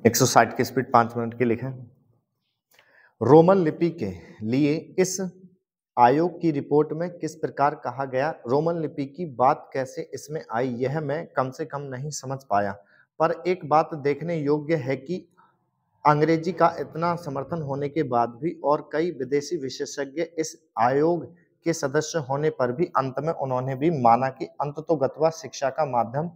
160 की speed 5 minute की लिखें। रोमन लिपि के लिए इस आयोग की रिपोर्ट में किस प्रकार कहा गया? रोमन लिपि की बात कैसे इसमें आई, यह मैं कम से कम नहीं समझ पाया। पर एक बात देखने योग्य है कि अंग्रेजी का इतना समर्थन होने के बाद भी और कई विदेशी विशेषज्ञ इस आयोग के सदस्य होने पर भी अंत में उन्होंने भी माना कि अंततोगत्वा शिक्षा का माध्यम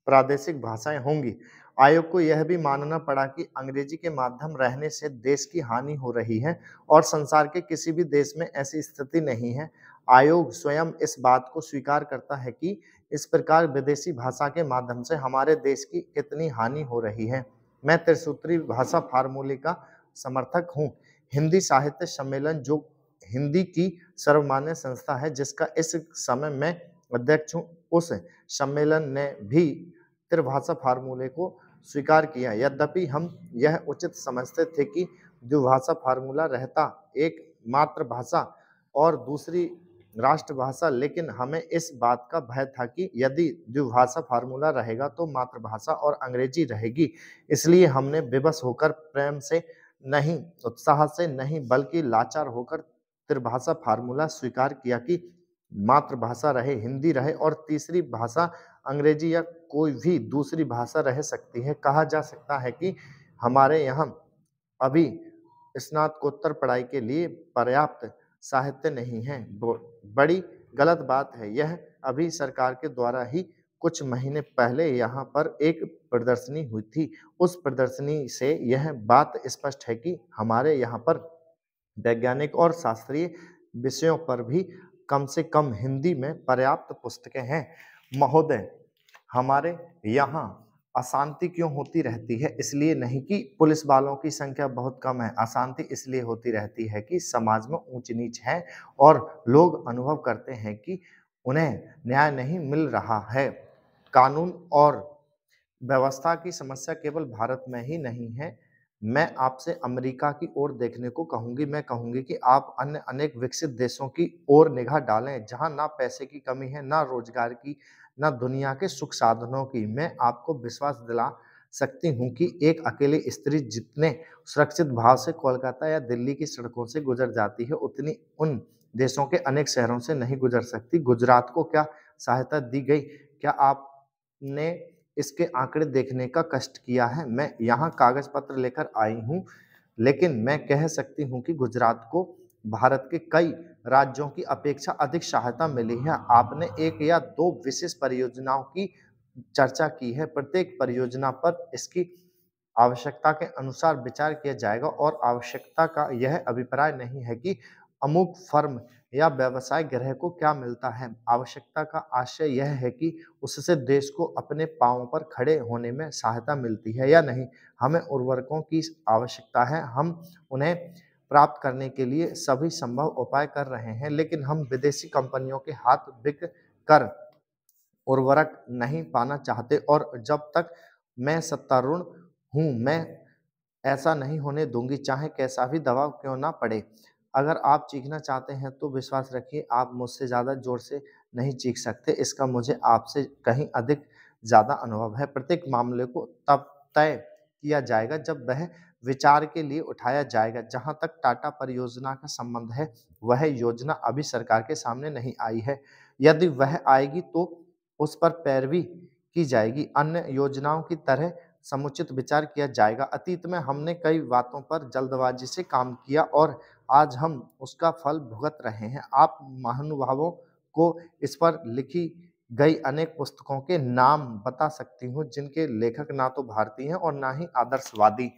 प्रादेशिक भाषाएं होंगी। आयोग को यह भी मानना पड़ा कि अंग्रेजी के माध्यम रहने से देश की हानि हो रही है और संसार के किसी भी देश में ऐसी स्थिति नहीं है। आयोग स्वयं इस बात को स्वीकार करता है कि इस प्रकार विदेशी भाषा के माध्यम से हमारे देश की कितनी हानि हो रही है। मैं त्रिसूत्री भाषा फार्मूले का समर्थक हूँ। हिंदी साहित्य सम्मेलन, जो हिंदी की सर्वमान्य संस्था है जिसका इस समय मैं अध्यक्ष हूँ, उस सम्मेलन ने भी त्रिभाषा फार्मूले को स्वीकार किया। यद्यपि हम यह उचित समझते थे कि द्विभाषा फार्मूला रहता एक मातृभाषा और दूसरी राष्ट्रभाषा, लेकिन हमें इस बात का भय था कि यदि द्विभाषा फार्मूला रहेगा तो मातृभाषा और अंग्रेजी रहेगी। इसलिए हमने विवश होकर, प्रेम से नहीं, उत्साह से नहीं, बल्कि लाचार होकर त्रिभाषा फार्मूला स्वीकार किया कि मातृभाषा रहे, हिंदी रहे और तीसरी भाषा अंग्रेजी या कोई भी दूसरी भाषा रह सकती है। कहा जा सकता है कि हमारे यहाँ अभी स्नातकोत्तर पढ़ाई के लिए पर्याप्त साहित्य नहीं है। बड़ी गलत बात है यह। अभी सरकार के द्वारा ही कुछ महीने पहले यहाँ पर एक प्रदर्शनी हुई थी। उस प्रदर्शनी से यह बात स्पष्ट है कि हमारे यहाँ पर वैज्ञानिक और शास्त्रीय विषयों पर भी कम से कम हिंदी में पर्याप्त पुस्तकें हैं। महोदय, हमारे यहाँ अशांति क्यों होती रहती है? इसलिए नहीं कि पुलिस वालों की संख्या बहुत कम है। अशांति इसलिए होती रहती है कि समाज में ऊंच नीच है और लोग अनुभव करते हैं कि उन्हें न्याय नहीं मिल रहा है। कानून और व्यवस्था की समस्या केवल भारत में ही नहीं है। मैं आपसे अमेरिका की ओर देखने को कहूंगी। मैं कहूंगी कि आप अन्य अनेक विकसित देशों की ओर निगाह डालें, जहां ना पैसे की कमी है, ना रोजगार की, ना दुनिया के सुख साधनों की। मैं आपको विश्वास दिला सकती हूँ कि एक अकेली स्त्री जितने सुरक्षित भाव से कोलकाता या दिल्ली की सड़कों से गुजर जाती है, उतनी उन देशों के अनेक शहरों से नहीं गुजर सकती। गुजरात को क्या सहायता दी गई? क्या आपने इसके आंकड़े देखने का कष्ट किया है? मैं यहाँ कागज पत्र लेकर आई हूँ, लेकिन मैं कह सकती हूँ कि गुजरात को भारत के कई राज्यों की अपेक्षा अधिक सहायता मिली है। आपने एक या दो विशेष परियोजनाओं की चर्चा की है। प्रत्येक परियोजना पर इसकी आवश्यकता के अनुसार विचार किया जाएगा और आवश्यकता का यह अभिप्राय नहीं है कि अमुक फर्म या व्यवसाय गृह को क्या मिलता है। आवश्यकता का आशय यह है कि उससे देश को अपने पांवों पर खड़े होने में सहायता मिलती है या नहीं। हमें उर्वरकों की आवश्यकता है। हम उन्हें प्राप्त करने के लिए सभी संभव उपाय कर रहे हैं, लेकिन हम विदेशी कंपनियों के हाथ बिक कर उर्वरक नहीं पाना चाहते। और जब तक मैं सत्तारूढ़ हूँ, मैं ऐसा नहीं होने दूंगी, चाहे कैसा भी दबाव क्यों ना पड़े। अगर आप चीखना चाहते हैं तो विश्वास रखिए, आप मुझसे ज़्यादा जोर से नहीं चीख सकते। इसका मुझे आपसे कहीं अधिक ज़्यादा अनुभव है। प्रत्येक मामले को तब तय किया जाएगा जब वह विचार के लिए उठाया जाएगा। जहां तक टाटा परियोजना का संबंध है, वह योजना अभी सरकार के सामने नहीं आई है। यदि वह आएगी तो उस पर पैरवी की जाएगी। अन्य योजनाओं की तरह समुचित विचार किया जाएगा। अतीत में हमने कई बातों पर जल्दबाजी से काम किया और आज हम उसका फल भुगत रहे हैं। आप महानुभावों को इस पर लिखी गई अनेक पुस्तकों के नाम बता सकती हूँ, जिनके लेखक ना तो भारतीय हैं और ना ही आदर्शवादी।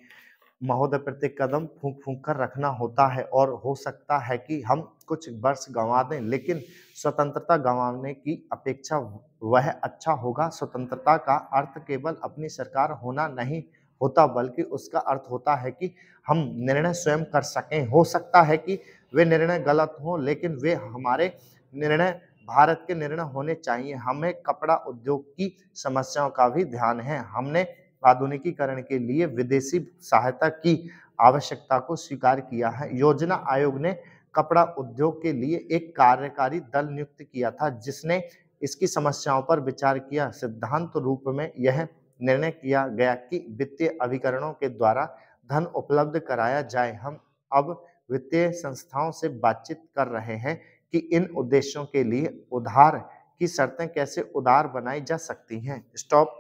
महोदय, प्रत्येक कदम फूंक फूंक कर रखना होता है और हो सकता है कि हम कुछ वर्ष गंवा दें, लेकिन स्वतंत्रता गंवाने की अपेक्षा वह अच्छा होगा। स्वतंत्रता का अर्थ केवल अपनी सरकार होना नहीं होता, बल्कि उसका अर्थ होता है कि हम निर्णय स्वयं कर सकें। हो सकता है कि वे निर्णय गलत हों, लेकिन वे हमारे निर्णय भारत के निर्णय होने चाहिए। हमें कपड़ा उद्योग की समस्याओं का भी ध्यान है। हमने आधुनिकीकरण के लिए विदेशी सहायता की आवश्यकता को स्वीकार किया है। योजना आयोग ने कपड़ा उद्योग के लिए एक कार्यकारी दल नियुक्त किया था, जिसने इसकी समस्याओं पर विचार किया। सिद्धांत रूप में यह निर्णय किया गया कि वित्तीय अभिकरणों के द्वारा धन उपलब्ध कराया जाए। हम अब वित्तीय संस्थाओं से बातचीत कर रहे हैं कि इन उद्देश्यों के लिए उधार की शर्तें कैसे उदार बनाई जा सकती हैं। स्टॉप